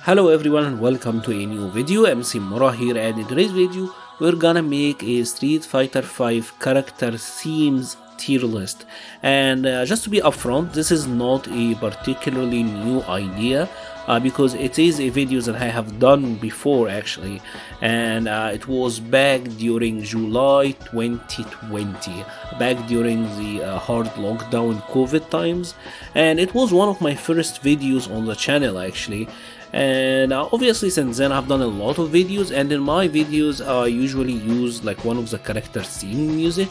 Hello everyone and welcome to a new video. MC Mura here, and in today's video we're gonna make a Street Fighter 5 character themes tier list. And just to be upfront, this is not a particularly new idea because it is a video that I have done before actually, and it was back during July 2020, back during the hard lockdown COVID times, and it was one of my first videos on the channel actually. And obviously since then I've done a lot of videos, and in my videos I usually use like one of the character theme music.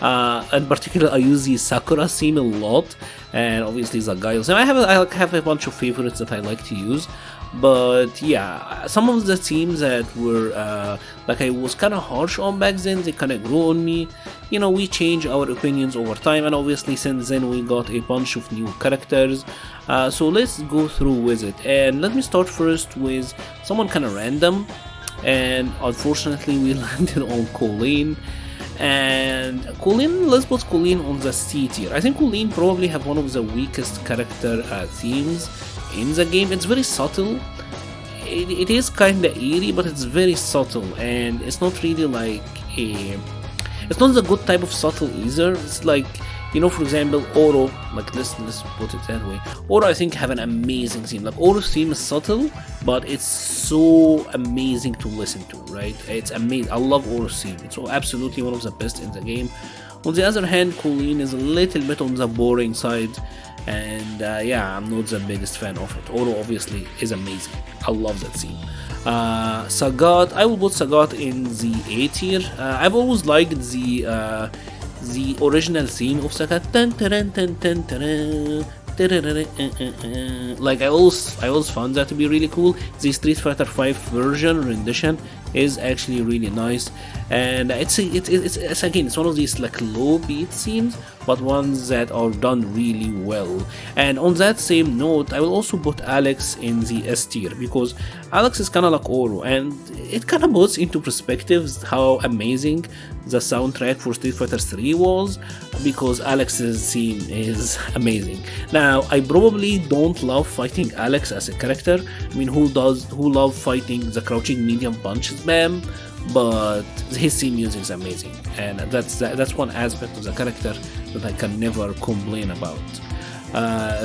In particular I use the Sakura theme a lot, and obviously the Guile. So I have a bunch of favorites that I like to use, but yeah, some of the themes that were like I was kind of harsh on back then, they kind of grew on me. You know, we change our opinions over time, and obviously since then we got a bunch of new characters. So let's go through with it, and let me start first with someone kind of random, and unfortunately we landed on Kolin. And Kolin, let's put Kolin on the C tier. I think Kolin probably have one of the weakest character themes in the game. It's very subtle. It is kinda eerie, but it's very subtle, and it's not really like it's not the good type of subtle either. It's like, you know, for example, Oro, like let's put it that way. Oro, I think, have an amazing theme. Like Oro's theme is subtle, but it's so amazing to listen to, right? It's amazing. I love Oro's theme. It's absolutely one of the best in the game. On the other hand, Kolin is a little bit on the boring side, and yeah, I'm not the biggest fan of it. Oro obviously is amazing. I love that theme. Sagat, I will put Sagat in the A tier. I've always liked the original theme of Sagat. Like I always found that to be really cool. The Street Fighter 5 version rendition is actually really nice, and it's again, it's one of these like low beat themes, but ones that are done really well. And on that same note, I will also put Alex in the S tier, because Alex is kind of like Oro, and it kind of puts into perspective how amazing the soundtrack for Street Fighter 3 was, because Alex's theme is amazing. Now, I probably don't love fighting Alex as a character. I mean, who love fighting the crouching medium punch spam? But his theme music is amazing, and that's one aspect of the character that I can never complain about.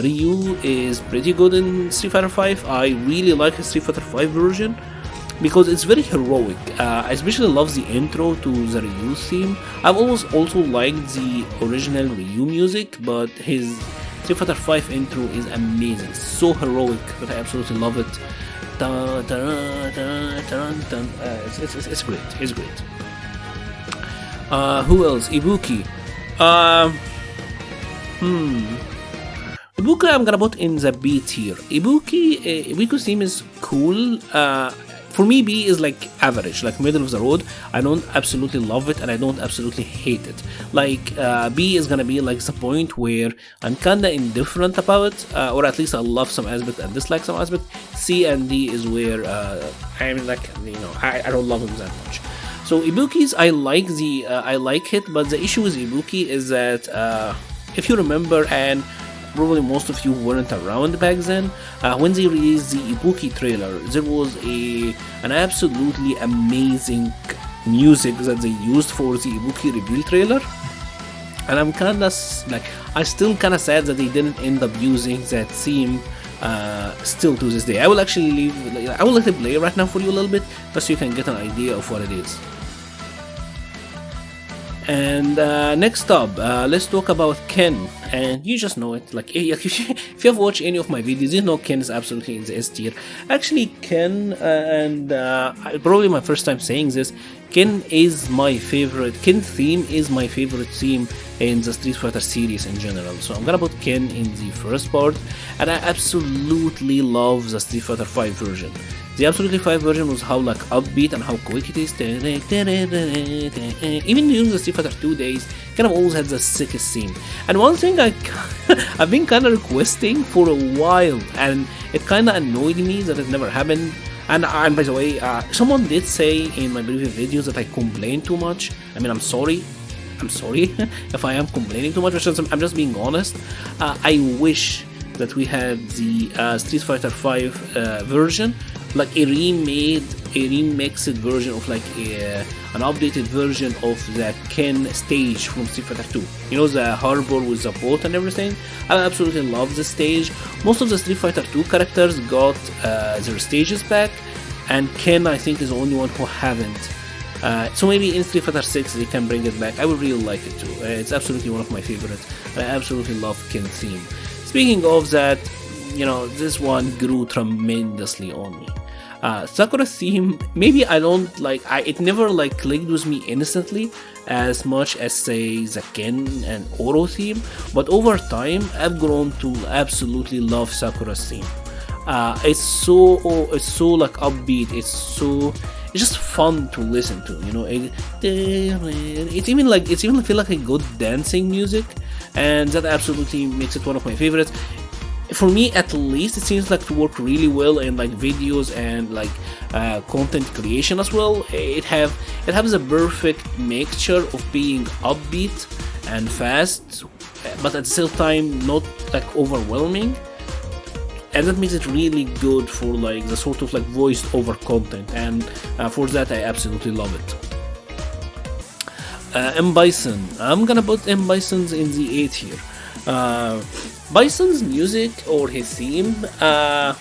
Ryu is pretty good in Street Fighter 5. I really like the Street Fighter 5 version because it's very heroic. I especially love the intro to the Ryu theme. I've always also liked the original Ryu music, but his Street Fighter 5 intro is amazing, so heroic that I absolutely love it. It's great. It's great. Who else? Ibuki. Ibuki I'm gonna put in the B tier. Ibuki's theme is cool. For me, B is like average, like middle of the road. I don't absolutely love it, and I don't absolutely hate it. Like B is gonna be like the point where I'm kinda indifferent about it, or at least I love some aspect and dislike some aspect. C and D is where I'm like, you know, I don't love him that much. So Ibuki's, I like it, but the issue with Ibuki is that if you remember, and probably most of you weren't around back then, when they released the Ibuki trailer, there was an absolutely amazing music that they used for the Ibuki reveal trailer, and I'm kinda like, I'm still kinda sad that they didn't end up using that theme still to this day. I will actually I will let it play right now for you a little bit, just so you can get an idea of what it is. And next up, let's talk about Ken. And you just know it, like if you have watched any of my videos, you know Ken is absolutely in the S tier. Actually, Ken, and probably my first time saying this, Ken is my favorite. Ken theme is my favorite theme in the Street Fighter series in general. So I'm gonna put Ken in the first part, and I absolutely love the Street Fighter 5 version. The Absolutely 5 version was how like upbeat and how quick it is. Even during the Street Fighter 2 days, kind of always had the sickest theme. And one thing I've been kind of requesting for a while, and it kind of annoyed me that it never happened. And by the way, someone did say in my previous videos that I complain too much. I mean, I'm sorry if I am complaining too much. I'm just being honest. I wish that we had the Street Fighter 5 version like a remixed version of like an updated version of the Ken stage from Street Fighter 2. You know, the harbor with the boat and everything. I absolutely love this stage. Most of the Street Fighter 2 characters got their stages back, and Ken I think is the only one who haven't. So maybe in Street Fighter 6 they can bring it back. I would really like it too. It's absolutely one of my favorites. I absolutely love Ken's theme. Speaking of that, you know, this one grew tremendously on me. Sakura's theme, maybe I don't like, it never like clicked with me instantly as much as say the Ken and Oro theme, but over time I've grown to absolutely love Sakura's theme. It's so like upbeat. It's just fun to listen to. You know, it's even feel like a good dancing music, and that absolutely makes it one of my favorites. For me, at least, it seems like to work really well in like videos and like content creation as well. It has a perfect mixture of being upbeat and fast, but at the same time not like overwhelming, and that makes it really good for like the sort of like voiced over content, and for that I absolutely love it. M.Bison, I'm gonna put M.Bison's in the A tier. Bison's music or his theme, I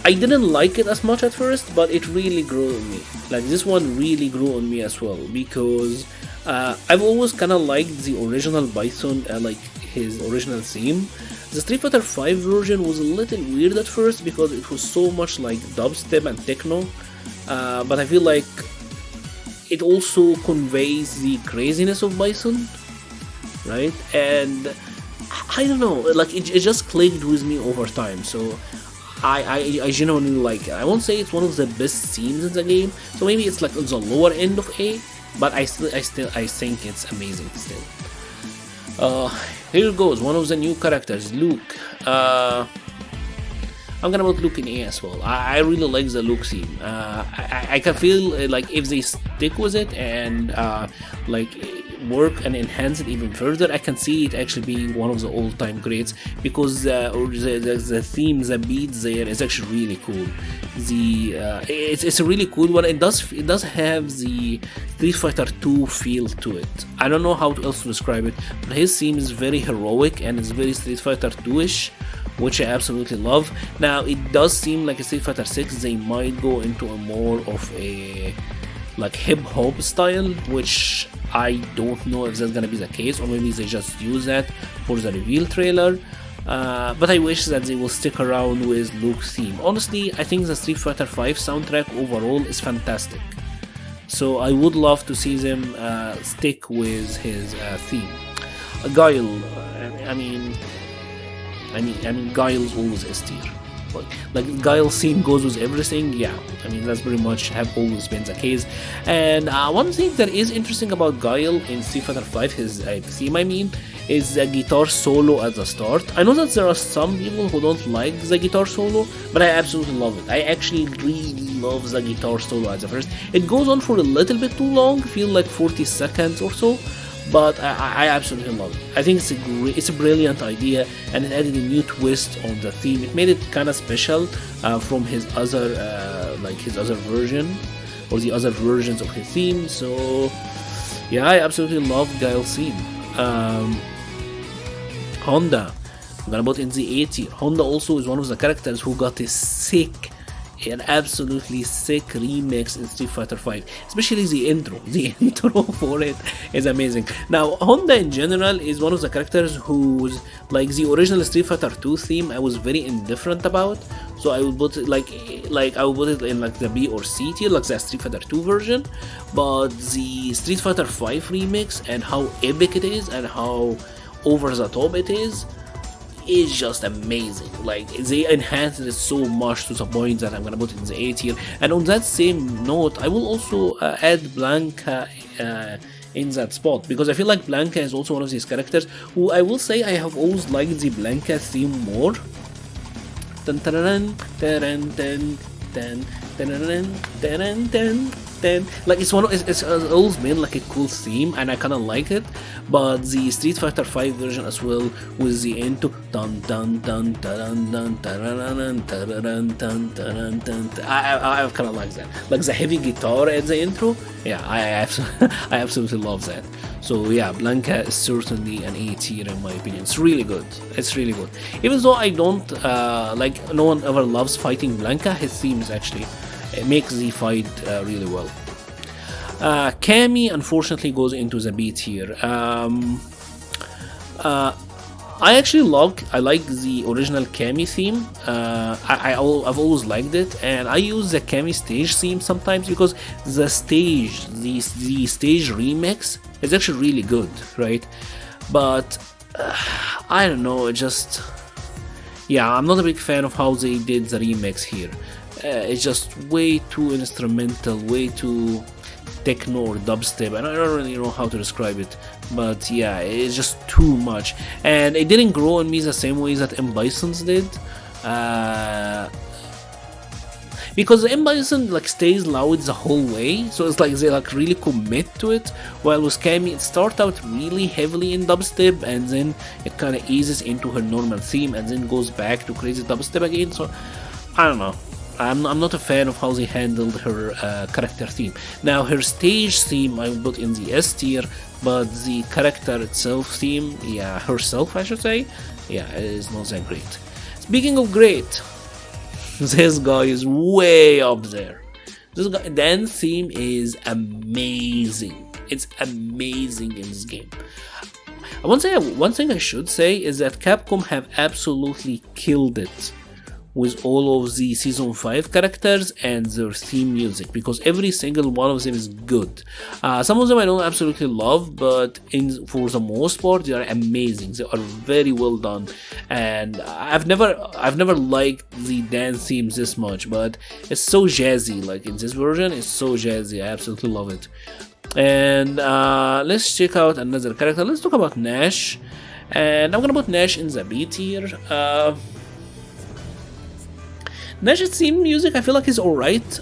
didn't like it as much at first, but it really grew on me. Like this one really grew on me as well, because I've always kind of liked the original Bison, like his original theme. The Street Fighter 5 version was a little weird at first because it was so much like dubstep and techno, but I feel like it also conveys the craziness of Bison, right? And I don't know, like it just clicked with me over time, so I genuinely like it. I won't say it's one of the best themes in the game, so maybe it's like on the lower end of A, but I think it's amazing still. Here goes one of the new characters, Luke. I'm gonna put Luke in A as well. I really like the Luke theme. I can feel like if they stick with it and like work and enhance it even further, I can see it actually being one of the all-time greats, because the theme, the beats there is actually really cool. It's a really cool one. It does have the Street Fighter 2 feel to it. I don't know how else to describe it, but his theme is very heroic and it's very Street Fighter 2ish, which I absolutely love. Now it does seem like a Street Fighter 6 they might go into a more of a like hip-hop style, which I don't know if that's gonna be the case, or maybe they just use that for the reveal trailer. But I wish that they will stick around with Luke's theme. Honestly, I think the Street Fighter 5 soundtrack overall is fantastic, so I would love to see them stick with his theme. Guile, I mean Guile's always S tier. Like Guile's theme goes with everything. Yeah, I mean that's pretty much have always been the case. And one thing that is interesting about Guile in Street Fighter 5, his theme is the guitar solo at the start. I know that there are some people who don't like the guitar solo, but I absolutely love it. I actually really love the guitar solo at the first. It goes on for a little bit too long, feel like 40 seconds or so, but I absolutely love it. I think it's a brilliant idea, and it added a new twist on the theme. It made it kind of special from his other version, or the other versions of his theme. So yeah, I absolutely love Guile's theme. Honda, I'm gonna put in the A tier. Honda also is one of the characters who got a an absolutely sick remix in Street Fighter 5, especially the intro. The intro for it is amazing. Now, Honda in general is one of the characters who's like the original Street Fighter 2 theme I was very indifferent about, so I would put it like I would put it in like the B or C tier, like the Street Fighter 2 version. But the Street Fighter 5 remix and how epic it is and how over the top it is just amazing. Like they enhanced it so much to the point that I'm gonna put it in the A tier. And on that same note, I will also add Blanka in that spot, because I feel like Blanka is also one of these characters who I will say I have always liked the Blanka theme more. like it's always been like a cool theme, and I kind of like it. But the Street Fighter 5 version as well, with the intro dun dun dun dun dun dun dun dun dun, I kind of like that, like the heavy guitar at the intro. Yeah, I absolutely love that. So yeah, Blanka is certainly an A tier in my opinion. It's really good. It's really good. Even though I don't like, no one ever loves fighting Blanka, his theme is actually, it makes the fight really well. Cammy unfortunately goes into the B tier. I actually like the original Cammy theme. I've always liked it, and I use the Cammy stage theme sometimes because the stage remix is actually really good, right? But I don't know, it just, yeah, I'm not a big fan of how they did the remix here. It's just way too instrumental, way too techno or dubstep, and I don't really know how to describe it, but yeah, it's just too much, and it didn't grow on me the same way that M.Bison's did, because the M.Bison like stays loud the whole way, so it's like they like really commit to it, while with Cammy it starts out really heavily in dubstep, and then it kind of eases into her normal theme, and then goes back to crazy dubstep again. So I don't know, I'm not a fan of how they handled her character theme. Now her stage theme I would put in the S tier, but the character itself theme, yeah, herself I should say, yeah, it is not that great. Speaking of great, this guy is way up there. This guy, dance theme is amazing. It's amazing in this game. One thing I should say is that Capcom have absolutely killed it with all of the Season 5 characters and their theme music, because every single one of them is good. Some of them I don't absolutely love, but for the most part they are amazing. They are very well done, and I've never liked the dance themes this much, but it's so jazzy. Like in this version, it's so jazzy. I absolutely love it. And let's check out another character. Let's talk about Nash, and I'm gonna put Nash in the B tier. Nash's theme music, I feel like is alright.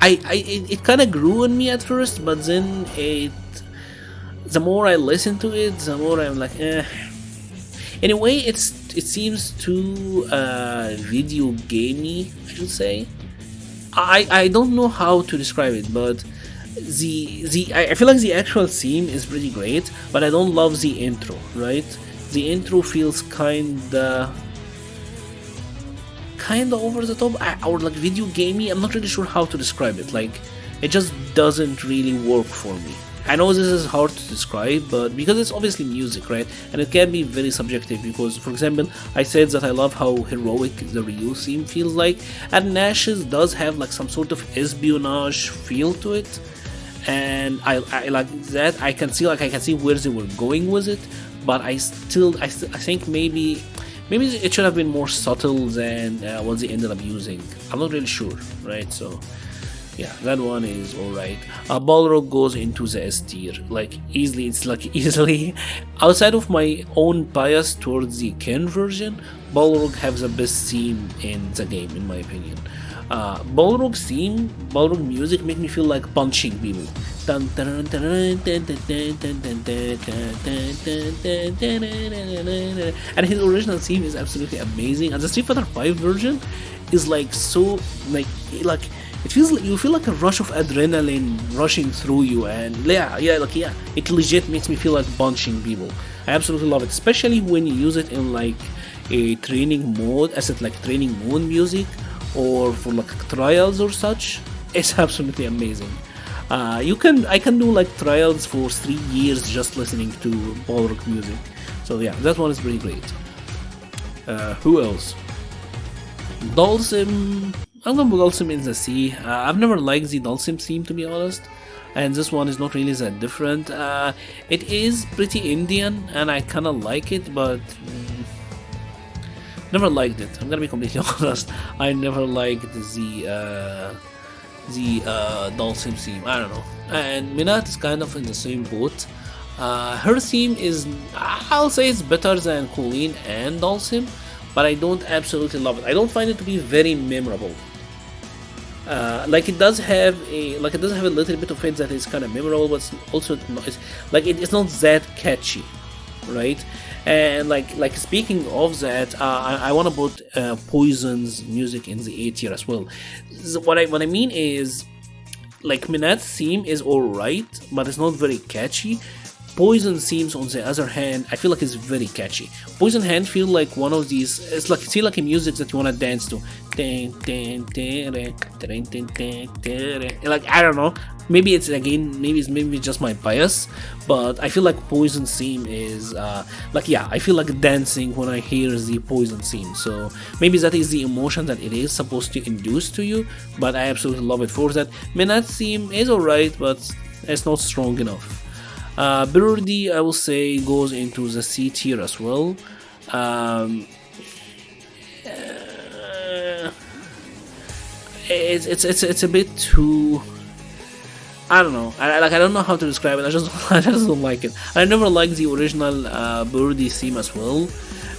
It kind of grew on me at first, but then the more I listen to it, the more I'm like, eh. In a way, it seems too video gamey, I should say. I don't know how to describe it, but I feel like the actual theme is pretty great, but I don't love the intro, right? The intro feels kinda over the top, or like video gamey. I'm not really sure how to describe it. Like, it just doesn't really work for me. I know this is hard to describe, but because it's obviously music, right? And it can be very subjective, because, for example, I said that I love how heroic the Ryu theme feels like, and Nash's does have like some sort of espionage feel to it, and I like that. I can see where they were going with it, but I think maybe it should have been more subtle than what they ended up using. I'm not really sure, right? So yeah, that one is alright. Balrog goes into the S tier, like easily. It's like easily, outside of my own bias towards the Ken version, Balrog has the best theme in the game, in my opinion. Balrog music make me feel like punching people. And his original theme is absolutely amazing. And the Street Fighter 5 version is like so like it feels like you feel like a rush of adrenaline rushing through you, and it legit makes me feel like punching people. I absolutely love it, especially when you use it in like a training mode, training mode music, or for like trials or such. It's absolutely amazing. I can do like trials for 3 years just listening to Balrog music. So yeah, that one is pretty great. Who else? Dhalsim. I'm gonna put Dhalsim in the C. I've never liked the Dhalsim theme, to be honest, and this one is not really that different. It is pretty Indian, and I kinda like it, but never liked it. I'm gonna be completely honest. I never liked the Dhalsim theme. I don't know. And Menat is kind of in the same boat. Her theme is, I'll say it's better than Kolin and Dhalsim, but I don't absolutely love it. I don't find it to be very memorable. Like it does have a little bit of it that is kind of memorable, but also it's not that catchy, right? And like speaking of that, I want to put Poison's music in the A tier as well. What I mean is, like, Menat's theme is alright, but it's not very catchy. Poison themes, on the other hand, I feel like it's very catchy. Poison hand feel like one of these. It's like a music that you wanna dance to. Like, I don't know. Maybe it's just my bias, but I feel like Poison theme is I feel like dancing when I hear the Poison theme. So maybe that is the emotion that it is supposed to induce to you. But I absolutely love it for that. Menat's theme is alright, but it's not strong enough. Birdie, I will say, goes into the C tier as well. It's a bit too. I don't know. I don't know how to describe it. I just don't like it. I never liked the original Birdie theme as well.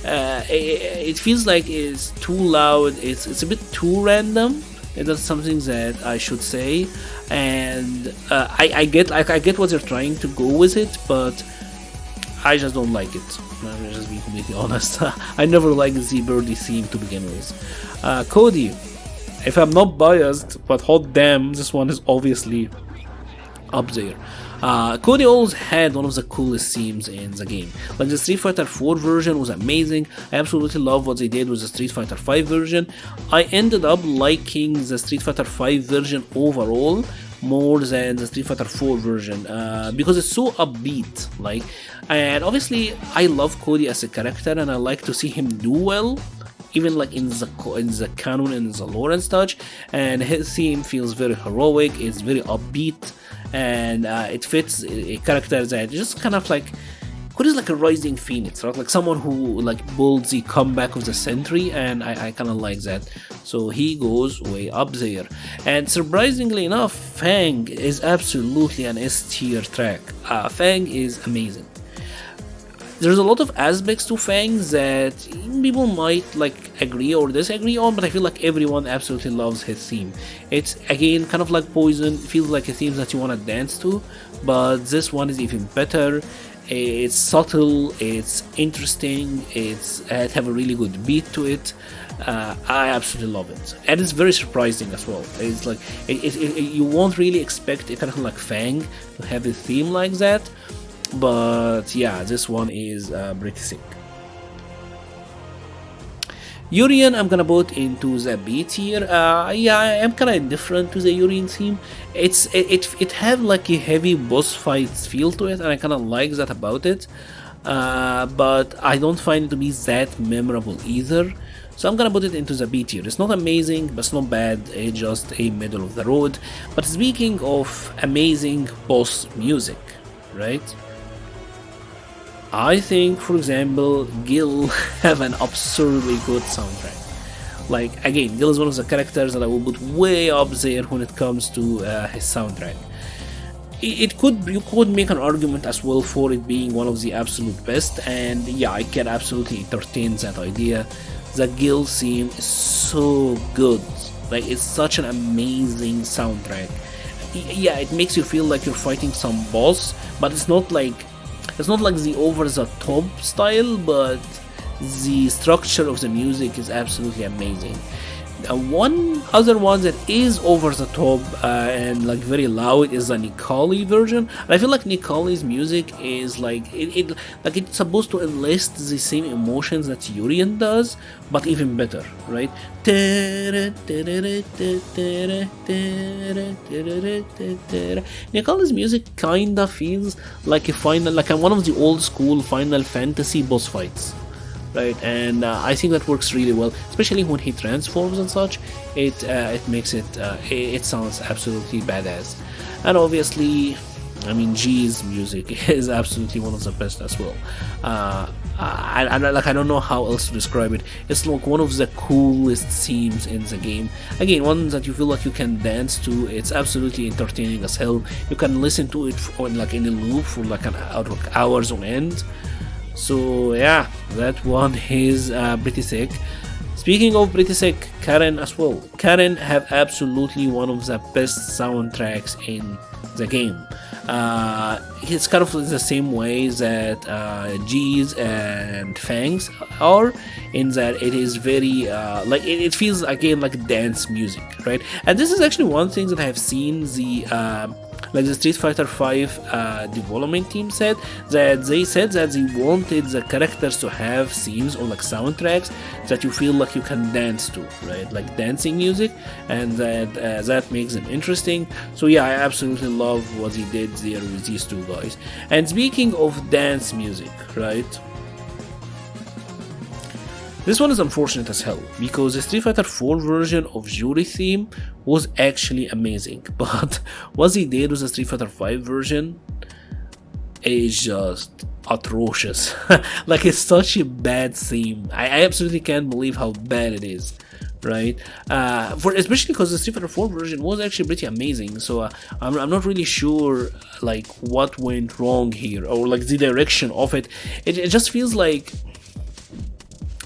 It feels like it's too loud. It's a bit too random. That's something that I should say, and I get what they're trying to go with it, but I just don't like it. I'm just being completely honest. I never liked the Birdie theme to begin with. Cody, if I'm not biased, but hot damn, this one is obviously up there. Cody always had one of the coolest themes in the game. Like, the Street Fighter 4 version was amazing. I absolutely love what they did with the Street Fighter 5 version. I ended up liking the Street Fighter 5 version overall more than the Street Fighter 4 version because it's so upbeat. Like, and obviously I love Cody as a character, and I like to see him do well, even like in the canon and the lore and such. And his theme feels very heroic. It's very upbeat, and it fits a character that just kind of like Cody's like a rising phoenix, right? Like someone who like builds the comeback of the century, and I kind of like that. So he goes way up there. And surprisingly enough, FANG is absolutely an S tier track. FANG is amazing. There's a lot of aspects to FANG that people might like agree or disagree on, but I feel like everyone absolutely loves his theme. It's again kind of like Poison, feels like a theme that you want to dance to, but this one is even better. It's subtle, it's interesting, it have a really good beat to it. I absolutely love it, and it's very surprising as well. It's like you won't really expect a kind of like FANG to have a theme like that. But yeah, this one is pretty sick. Urien, I'm gonna put into the B tier. Yeah, I am kind of indifferent to the Urien theme. It have like a heavy boss fight feel to it, and I kind of like that about it. But I don't find it to be that memorable either. So I'm gonna put it into the B tier. It's not amazing, but it's not bad. It's just a middle of the road. But speaking of amazing boss music, right? I think, for example, Guile have an absurdly good soundtrack. Like, again, Guile is one of the characters that I will put way up there when it comes to his soundtrack. You could make an argument as well for it being one of the absolute best, and yeah, I can absolutely entertain that idea. The Guile theme is so good. Like, it's such an amazing soundtrack. Yeah, it makes you feel like you're fighting some boss, but it's not like the over-the-top style, but the structure of the music is absolutely amazing. One other one that is over the top and like very loud is the Necalli version. And I feel like Necalli's music is like it's supposed to enlist the same emotions that Urien does, but even better, right? Necalli's music kinda feels like one of the old school Final Fantasy boss fights. Right, and I think that works really well, especially when he transforms and such. It makes it sounds absolutely badass. And obviously, I mean, G's music is absolutely one of the best as well. I don't know how else to describe it. It's like one of the coolest themes in the game. Again, one that you feel like you can dance to. It's absolutely entertaining as hell. You can listen to it in a loop for like hours on end. So yeah, that one is pretty sick. Speaking of pretty sick, Karin as well. Karin have absolutely one of the best soundtracks in the game. It's kind of the same way that G's and Fangs are, in that it is very like it feels again like dance music, right? And this is actually one thing that I have seen the Street Fighter V development team said that they wanted the characters to have themes or like soundtracks that you feel like you can dance to, right? Like dancing music, and that makes them interesting. So yeah, I absolutely love what he did there with these two guys. And speaking of dance music, right? This one is unfortunate as hell, because the Street Fighter 4 version of Juri theme was actually amazing, but what he did with the Street Fighter 5 version is just atrocious. Like, it's such a bad theme. I absolutely can't believe how bad it is, right? Especially because the Street Fighter 4 version was actually pretty amazing, so I'm not really sure like what went wrong here, or like the direction of it. It just feels like,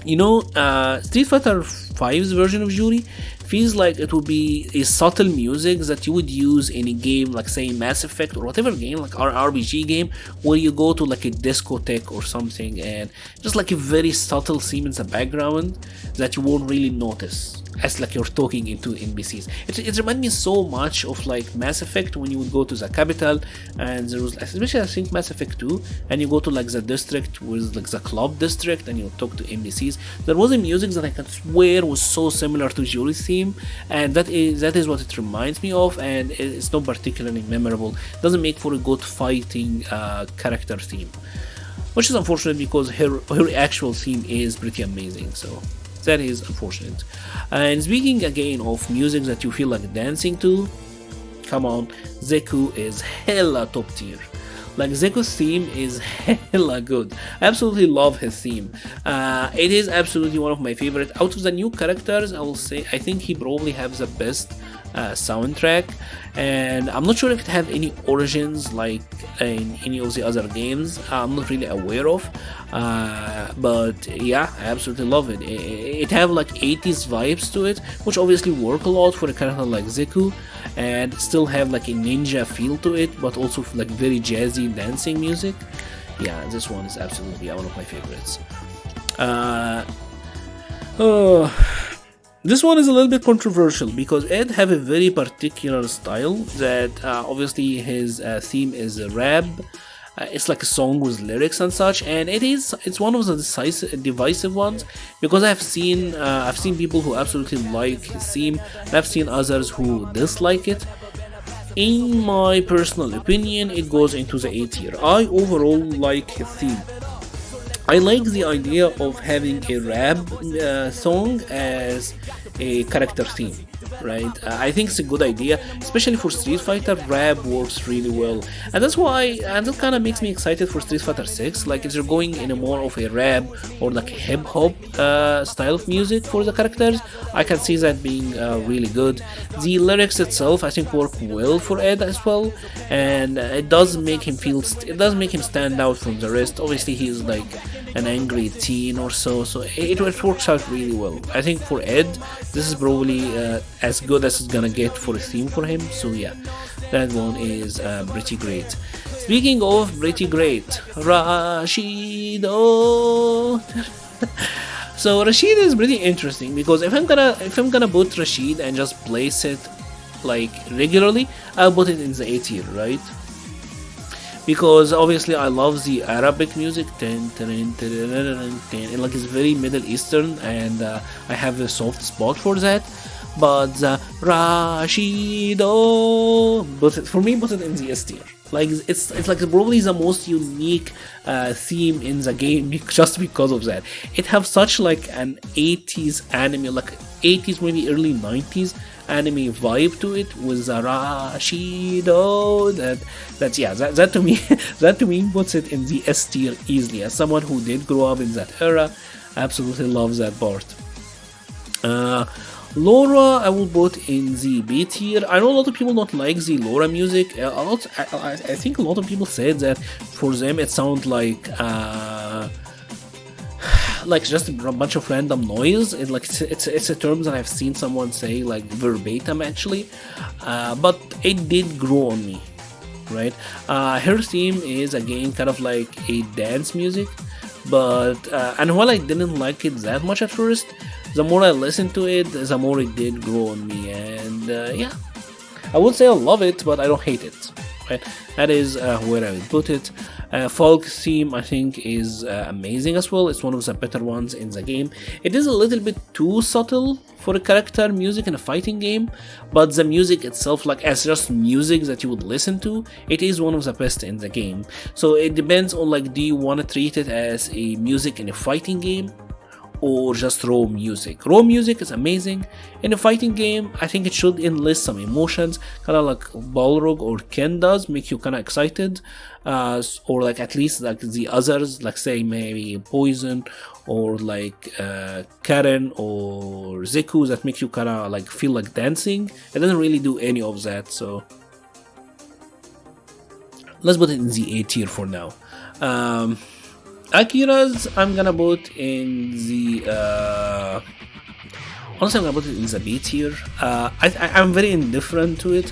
you know, Street Fighter 5's version of Juri feels like it would be a subtle music that you would use in a game like, say, Mass Effect or whatever game, like our RPG game, where you go to like a discotheque or something, and just like a very subtle theme in the background that you won't really notice as like you're talking into NPCs. It reminds me so much of like Mass Effect, when you would go to the capital, and there was, especially I think Mass Effect 2, and you go to like the district with like the club district, and you talk to NPCs. There was a music that I can swear was so similar to Juri's theme, and that is what it reminds me of, and it's not particularly memorable. It doesn't make for a good fighting character theme, which is unfortunate because her actual theme is pretty amazing. So that is unfortunate. And speaking again of music that you feel like dancing to, come on, Zeku is hella top tier. Like, Zeku's theme is hella good. I absolutely love his theme. It is absolutely one of my favorite. Out of the new characters, I will say I think he probably has the best soundtrack, and I'm not sure if it have any origins like in any of the other games. I'm not really aware of, but yeah, I absolutely love it. It have like 80s vibes to it, which obviously work a lot for a character like Zeku, and still have like a ninja feel to it, but also like very jazzy dancing music. Yeah, this one is absolutely one of my favorites. This one is a little bit controversial because Ed have a very particular style that obviously his theme is a rap. It's like a song with lyrics and such, and it's one of the divisive ones, because I've seen people who absolutely like his theme, and I've seen others who dislike it. In my personal opinion, it goes into the A tier. I overall like his theme. I like the idea of having a rap song as a character theme, right? I think it's a good idea, especially for Street Fighter. Rap works really well, and that's why, and that kind of makes me excited for Street Fighter 6. Like, if they're going in a more of a rap or like a hip hop style of music for the characters, I can see that being really good. The lyrics itself, I think, work well for Ed as well, and it does make him stand out from the rest. Obviously, he's like an angry teen or so it works out really well. I think for Ed, this is probably as good as it's gonna get for a theme for him. So yeah, that one is pretty great. Speaking of pretty great, Rashid. So Rashid is pretty interesting, because if I'm gonna put Rashid and just place it like regularly, I'll put it in the A tier, right? Because obviously I love the Arabic music, and like, it's very Middle Eastern, and I have a soft spot for that. But Rashido, for me, put it in the S tier. Like, it's like probably the most unique theme in the game, just because of that. It have such like an 80s anime, like 80s, maybe early 90s anime vibe to it, with Rashido. That to me that to me puts it in the S tier easily. As someone who did grow up in that era, I absolutely love that part. Laura, I will put in the B tier. I know a lot of people don't like the Laura music. I think a lot of people said that for them it sounds like like just a bunch of random noise. It's a term that I've seen someone say like verbatim actually, but it did grow on me, right? Her theme is again kind of like a dance music, but and while I didn't like it that much at first, the more I listened to it, the more it did grow on me, and yeah, I would say I love it, but I don't hate it. Right, that is where I would put it. Falke's theme, I think, is amazing as well. It's one of the better ones in the game. It is a little bit too subtle for a character music in a fighting game, but the music itself, like as just music that you would listen to, it is one of the best in the game. So it depends on like, do you want to treat it as a music in a fighting game, or just raw music. Raw music is amazing. In a fighting game, I think it should enlist some emotions, kind of like Balrog or Ken does, make you kind of excited, or like at least like the others, like say maybe Poison or like Karin or Zeku, that make you kind of like feel like dancing. It doesn't really do any of that, so let's put it in the A tier for now. Akira's, I'm gonna put in the honestly, I'm gonna put it in the B tier. I'm very indifferent to it.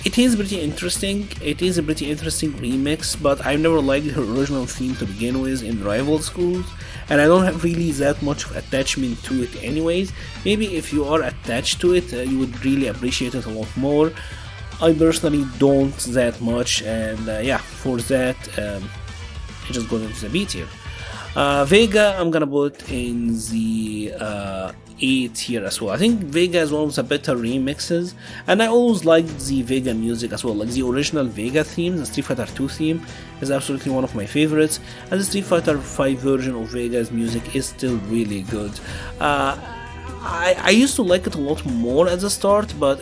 It is pretty interesting. It is a pretty interesting remix, but I've never liked her original theme to begin with in rival schools, and I don't have really that much attachment to it anyways. Maybe if you are attached to it, you would really appreciate it a lot more. I personally don't that much, and yeah, for that, it just goes into the B tier. Vega, I'm gonna put in the A tier as well. I think Vega is one of the better remixes, and I always liked the Vega music as well. Like the original Vega theme, the Street Fighter 2 theme, is absolutely one of my favorites, and the Street Fighter 5 version of Vega's music is still really good. I used to like it a lot more at the start, but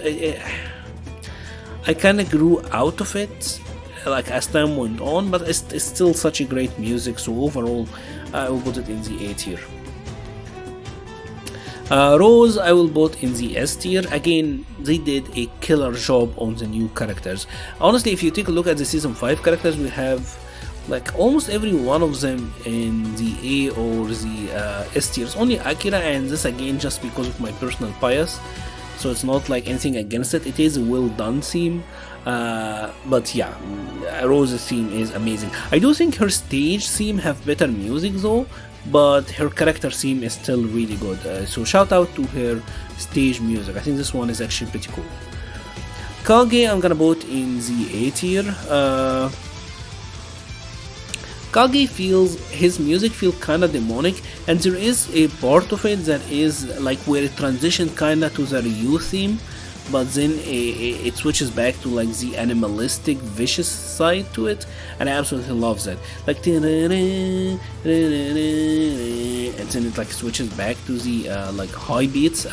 I kind of grew out of it like as time went on, but it's still such a great music, so overall I will put it in the A tier. Rose, I will put in the S tier. Again, they did a killer job on the new characters. Honestly, if you take a look at the season 5 characters, we have like almost every one of them in the A or the S tiers. Only Akira, and this again just because of my personal bias, so it's not like anything against it. It is a well done theme. But yeah, Rose's theme is amazing. I do think her stage theme have better music though, but her character theme is still really good. So shout out to her stage music. I think this one is actually pretty cool. Kage, I'm gonna put in the A tier. Kage his music feels kinda demonic, and there is a part of it that is like where it transitions kinda to the Ryu theme, but then it switches back to like the animalistic vicious side to it, and I absolutely love that. Like and then it like switches back to the like high beats,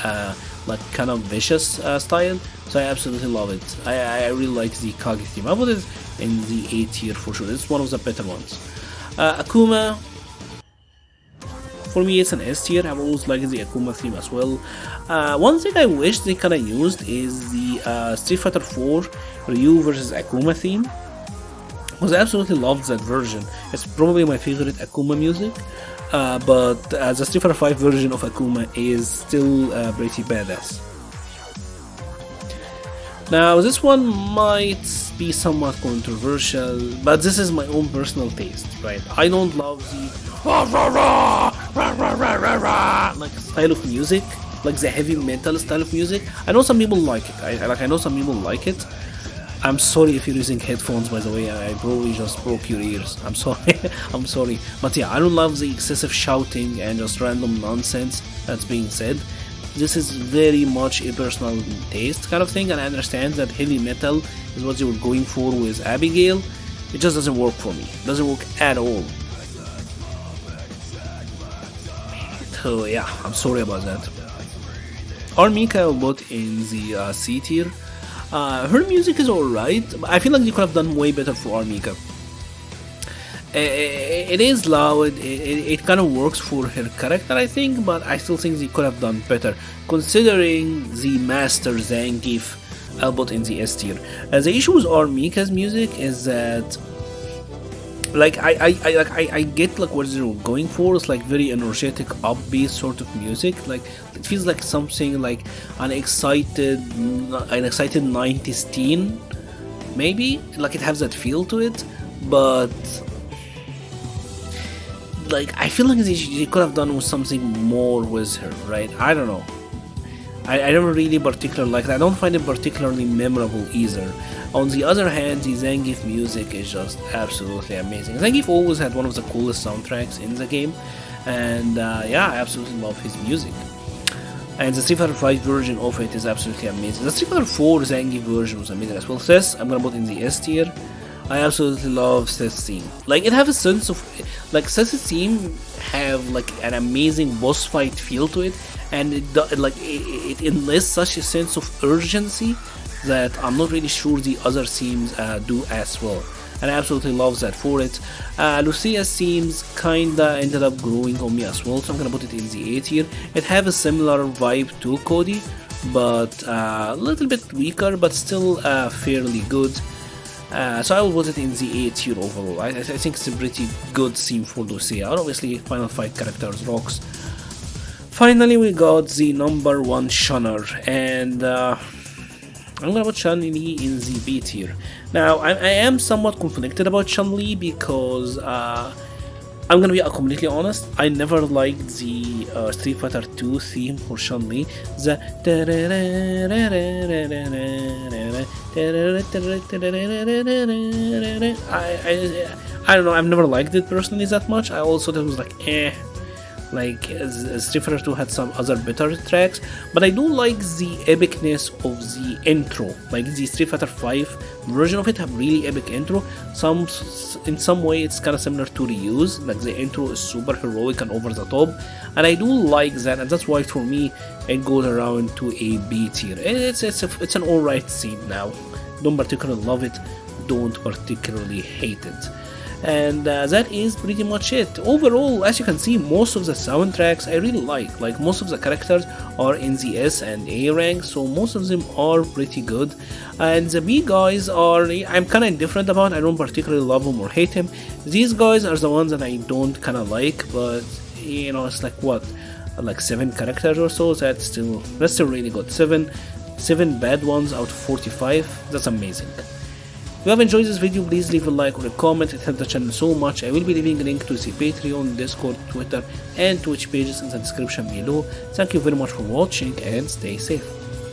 like kind of vicious style, so I absolutely love it. I really like the Kage theme. I put it in the A tier for sure. It's one of the better ones. Akuma, for me it's an S tier. I've always liked the Akuma theme as well. One thing I wish they kinda used is the Street Fighter 4 Ryu versus Akuma theme, because I absolutely loved that version. It's probably my favorite Akuma music, but the Street Fighter 5 version of Akuma is still pretty badass. Now this one might be somewhat controversial, but this is my own personal taste, right? I don't love the like style of music, like the heavy metal style of music. I know some people like it. I know some people like it. I'm sorry if you're using headphones, by the way. I probably just broke your ears. I'm sorry. I'm sorry. But yeah, I don't love the excessive shouting and just random nonsense that's being said. This is very much a personal taste kind of thing, and I understand that heavy metal is what you were going for with Abigail. It just doesn't work for me. It doesn't work at all. So yeah, I'm sorry about that. R.Mika I will put in the C tier. Her music is alright, but I feel like you could have done way better for R.Mika. It is loud, it kind of works for her character, I think, but I still think they could have done better. Considering the master Zangief, I'll put in the S tier. The issue with R.Mika's music is that like I get like what they're going for. It's like very energetic, upbeat sort of music. Like it feels like something like an excited 90s teen, maybe. Like it has that feel to it, but like I feel like they could have done with something more with her, right? I don't know. I don't really particularly like it. I don't find it particularly memorable either. On the other hand, the Zangief music is just absolutely amazing. Zangief always had one of the coolest soundtracks in the game, and yeah, I absolutely love his music. And the Street Fighter 5 version of it is absolutely amazing. The Street Fighter 4 Zangief version was amazing as well. Seth, I'm gonna put in the S tier. I absolutely love Seth's theme. Like it have a sense of, like Seth's theme have like an amazing boss fight feel to it, and it enlists such a sense of urgency that I'm not really sure the other themes do as well. And I absolutely love that for it. Lucia's themes kinda ended up growing on me as well, so I'm gonna put it in the A tier. It have a similar vibe to Cody, but a little bit weaker, but still fairly good. So I will put it in the A tier overall. I think it's a pretty good theme for Lucia, and obviously Final Fight characters rocks. Finally, we got the number 1 Shunner, and I'm gonna put Chun-Li in the B tier. Now, I am somewhat conflicted about Chun-Li because I'm gonna be completely honest, I never liked the Street Fighter 2 theme for Chun-Li. The I don't know, I've never liked it personally that much. I also thought it was like like Street Fighter 2 had some other better tracks, but I do like the epicness of the intro. Like the Street Fighter 5 version of it have really epic intro. In some way it's kind of similar to Ryu's, like the intro is super heroic and over the top, and I do like that, and that's why for me it goes around to a B tier. It's an alright theme now. Don't particularly love it, don't particularly hate it. And that is pretty much it. Overall, as you can see, most of the soundtracks I really like most of the characters are in the S and A rank, so most of them are pretty good. And the B guys are, I'm kind of indifferent about. I don't particularly love them or hate them. These guys are the ones that I don't kind of like, but you know, it's like what, like 7 characters or so. That's still really good. 7 bad ones out of 45. That's amazing. If you have enjoyed this video, please leave a like or a comment, it helps the channel so much. I will be leaving a link to the Patreon, Discord, Twitter and Twitch pages in the description below. Thank you very much for watching and stay safe.